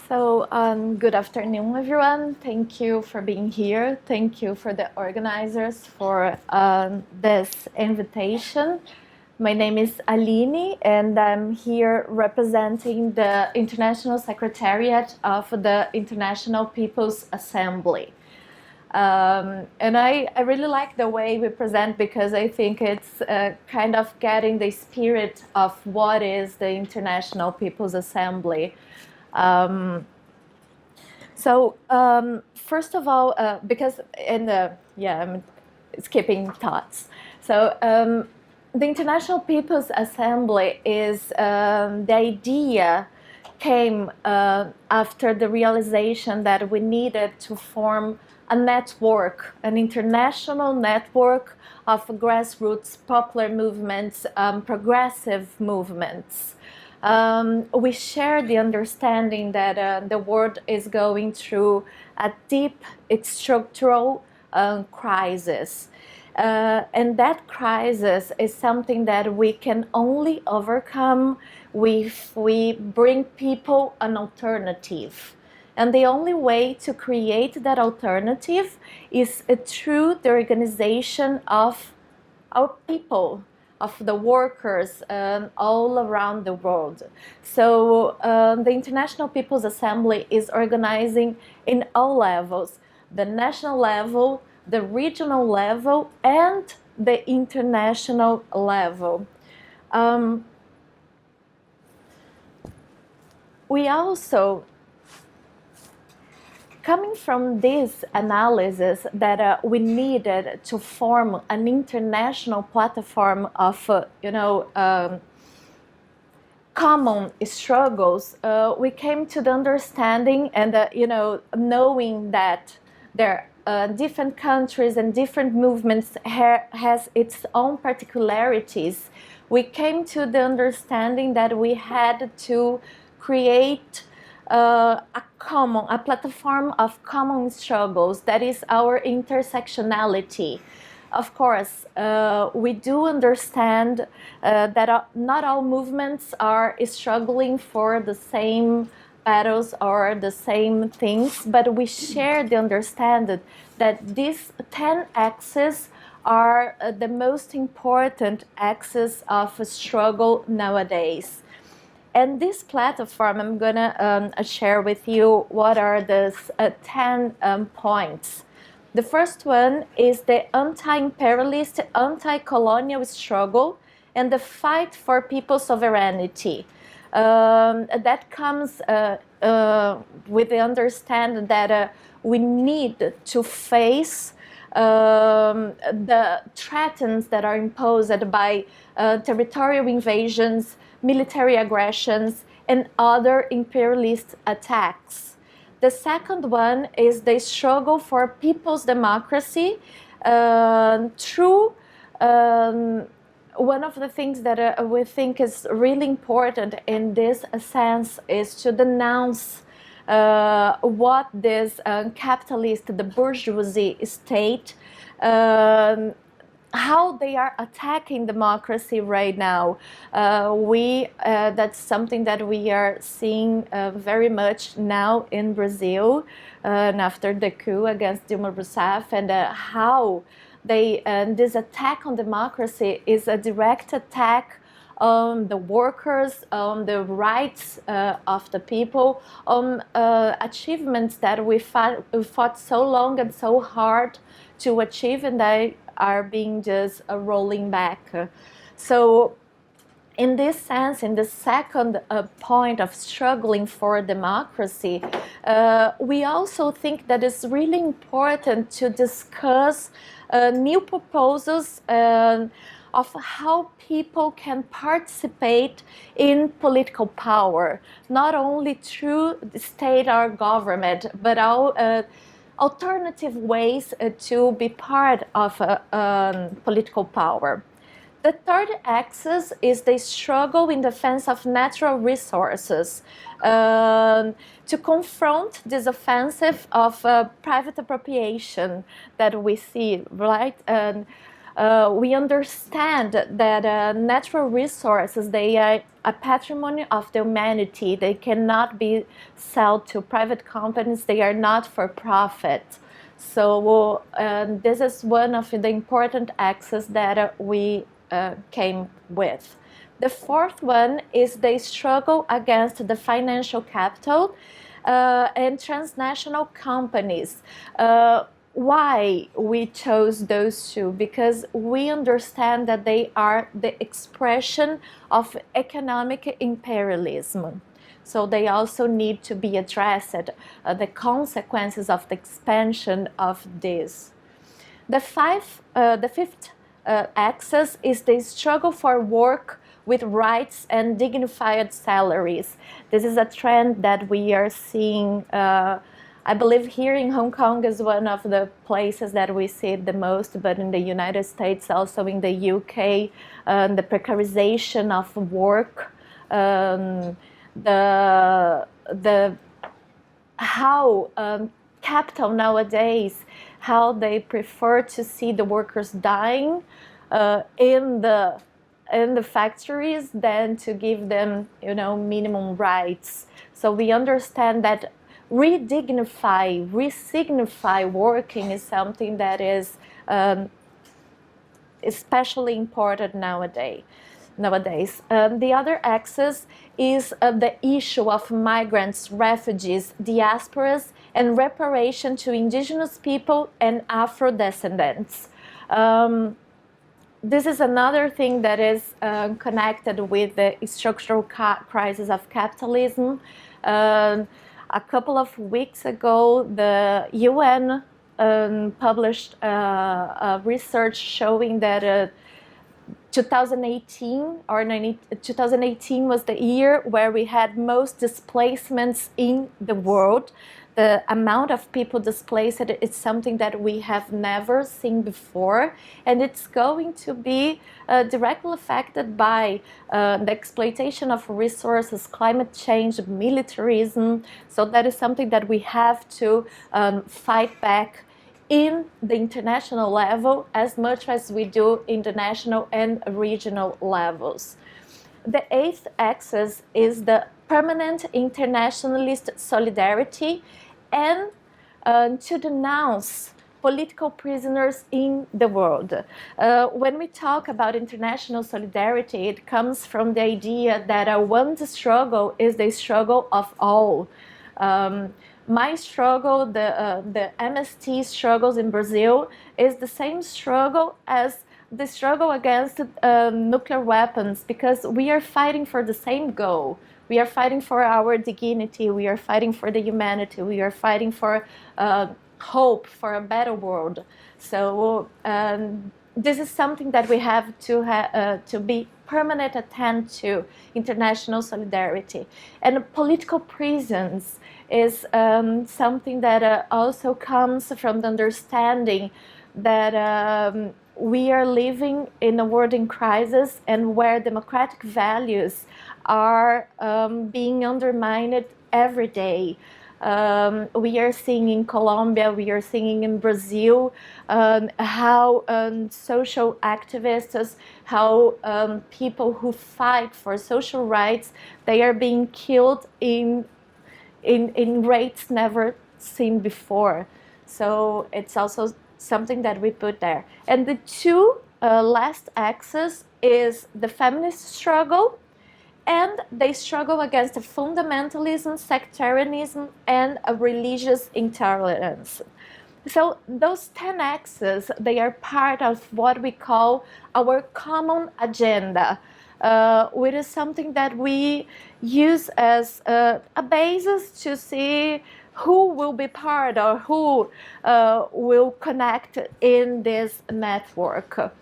Good afternoon, everyone. Thank you for being here. Thank you for the organizers for this invitation. My name is Aline, and I'm here representing the International Secretariat of the International People's Assembly. And I really like the way we present because I think it's kind of getting the spirit of what is the International People's Assembly. First of all, because I'm skipping thoughts. The International People's Assembly is the idea came after the realization that we needed to form a network, an international network of grassroots popular movements, progressive movements. We share the understanding that the world is going through a deep structural crisis. And that crisis is something that we can only overcome if we bring people an alternative. And the only way to create that alternative is through the organization of our people, of the workers all around the world. So the International People's Assembly is organizing in all levels, the national level, the regional level, and the international level. We also, coming from this analysis that we needed to form an international platform of, common struggles, we came to the understanding and, knowing that there are different countries and different movements has its own particularities. We came to the understanding that we had to create a platform of common struggles, that is our intersectionality. Of course, we do understand that not all movements are struggling for the same battles or the same things, but we share the understanding that these 10 axes are the most important axes of struggle nowadays. And this platform, I'm gonna share with you what are the 10 points. The first one is the anti-imperialist, anti-colonial struggle and the fight for people's sovereignty. That comes with the understanding that we need to face the threats that are imposed by territorial invasions, military aggressions, and other imperialist attacks. The second one is the struggle for people's democracy through one of the things that we think is really important in this sense is to denounce what this capitalist, the bourgeoisie state, how they are attacking democracy right now. That's something that we are seeing very much now in Brazil, and after the coup against Dilma Rousseff, and how this attack on democracy is a direct attack on the workers, on the rights of the people, on achievements that we fought so long and so hard to achieve, and they are being just rolling back. So in this sense, in the second point of struggling for democracy, we also think that it's really important to discuss new proposals of how people can participate in political power, not only through the state or government, but alternative ways to be part of political power. The third axis is the struggle in defense of natural resources to confront this offensive of private appropriation that we see, right? We understand that natural resources, they are a patrimony of the humanity. They cannot be sold to private companies. They are not for profit. So this is one of the important axes that we came with. The fourth one is the struggle against the financial capital and transnational companies. Why we chose those two? Because we understand that they are the expression of economic imperialism. So they also need to be addressed, the consequences of the expansion of this. The fifth axis is the struggle for work with rights and dignified salaries. This is a trend that we are seeing. I believe here in Hong Kong is one of the places that we see it the most, but in the United States, also in the UK, the precarization of work, how capital nowadays, how they prefer to see the workers dying in the factories than to give them, minimum rights. So we understand that resignify working is something that is especially important nowadays. The other axis is the issue of migrants, refugees, diasporas, and reparation to indigenous people and Afro-descendants. This is another thing that is connected with the structural crisis of capitalism. A couple of weeks ago, the UN published research showing that 2018 was the year where we had most displacements in the world. The amount of people displaced is something that we have never seen before, and it's going to be directly affected by the exploitation of resources, climate change, militarism. So that is something that we have to fight back in the international level as much as we do in the national and regional levels. The eighth axis is the permanent internationalist solidarity and to denounce political prisoners in the world. When we talk about international solidarity, it comes from the idea that one struggle is the struggle of all. My struggle, the MST struggles in Brazil, is the same struggle as the struggle against nuclear weapons, because we are fighting for the same goal. We are fighting for our dignity, we are fighting for the humanity, we are fighting for hope for a better world. So this is something that we have to be permanent attent to, international solidarity. And political prisons is something that also comes from the understanding that we are living in a world in crisis and where democratic values are being undermined every day. We are seeing in Colombia, we are seeing in Brazil how social activists, how people who fight for social rights, they are being killed in rates never seen before. So it's also something that we put there. And the two last axes is the feminist struggle and they struggle against fundamentalism, sectarianism, and a religious intolerance. So those 10 axes, they are part of what we call our common agenda, which is something that we use as a basis to see who will be part or who will connect in this network.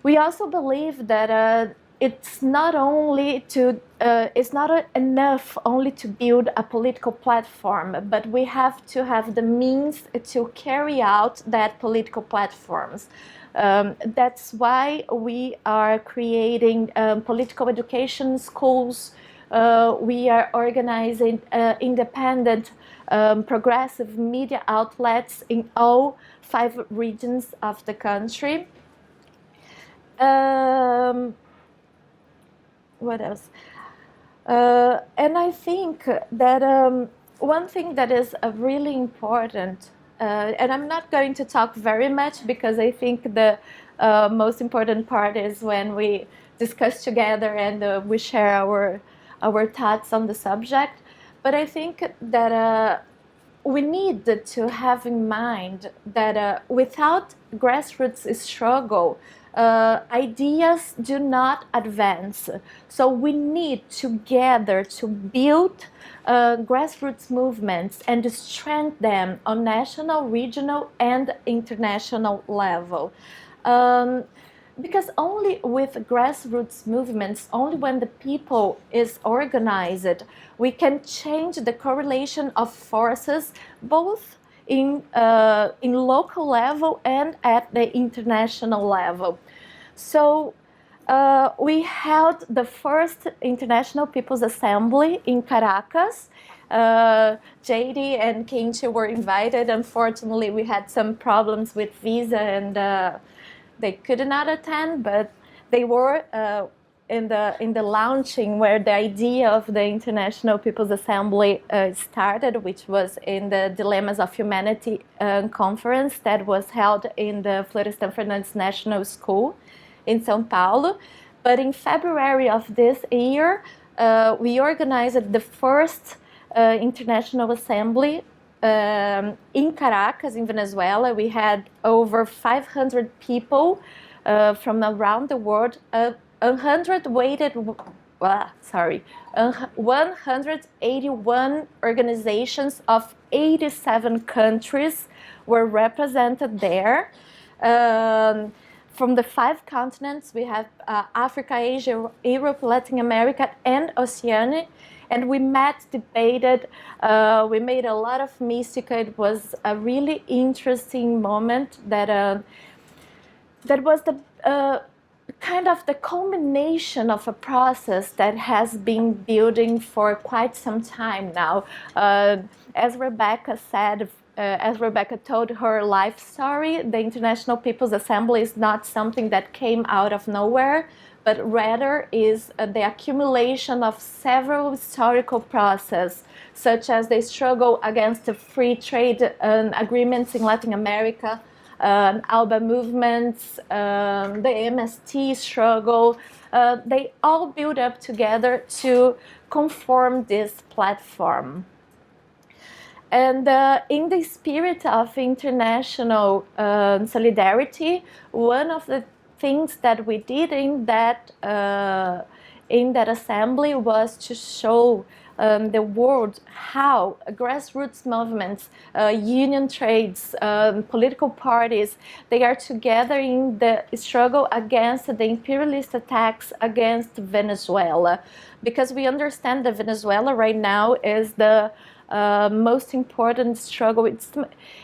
We also believe that it's not enough only to build a political platform, but we have to have the means to carry out that political platforms. That's why we are creating political education schools. We are organizing independent progressive media outlets in all 5 regions of the country. What else? And I think that one thing that is really important, and I'm not going to talk very much because I think the most important part is when we discuss together and we share our thoughts on the subject. But I think that we need to have in mind that without grassroots struggle, ideas do not advance. So we need together to build grassroots movements and to strengthen them on national, regional, and international level. Because only with grassroots movements, only when the people is organized, we can change the correlation of forces both in local level and at the international level. So we held the first International People's Assembly in Caracas. JD and Kinchi were invited. Unfortunately, we had some problems with visa and they could not attend, but they were in the launching where the idea of the International People's Assembly started, which was in the Dilemmas of Humanity conference that was held in the Florestan Fernandes National School in São Paulo. But in February of this year, we organized the first International Assembly in Caracas, in Venezuela. We had over 500 people from around the world. 181 organizations of 87 countries were represented there. From the 5 continents, we have Africa, Asia, Europe, Latin America, and Oceania. And we met, debated, we made a lot of mystica. It was a really interesting moment that was the kind of the culmination of a process that has been building for quite some time now. As Rebecca said, as Rebecca told her life story, the International People's Assembly is not something that came out of nowhere, but rather is the accumulation of several historical processes, such as the struggle against the free trade agreements in Latin America, ALBA movements, the MST struggle. They all build up together to conform this platform. And in the spirit of international solidarity, one of the things that we did in that assembly was to show the world how grassroots movements, union trades, political parties, they are together in the struggle against the imperialist attacks against Venezuela. Because we understand that Venezuela right now is the most important struggle.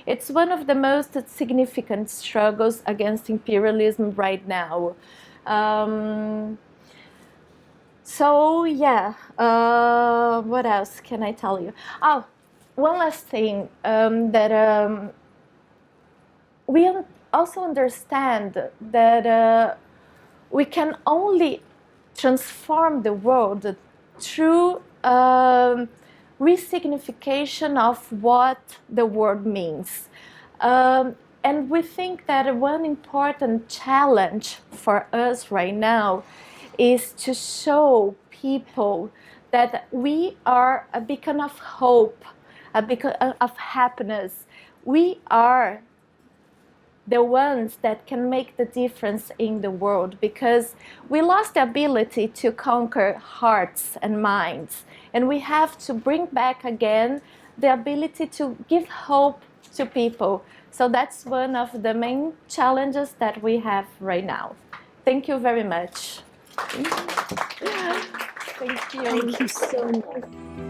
It's one of the most significant struggles against imperialism right now. So yeah, what else can I tell you? Oh, one last thing that we also understand that we can only transform the world through resignification of what the word means. And we think that one important challenge for us right now is to show people that we are a beacon of hope, a beacon of happiness. We are the ones that can make the difference in the world, because we lost the ability to conquer hearts and minds. And we have to bring back again the ability to give hope to people. So that's one of the main challenges that we have right now. Thank you very much. Thank you. Thank you so much.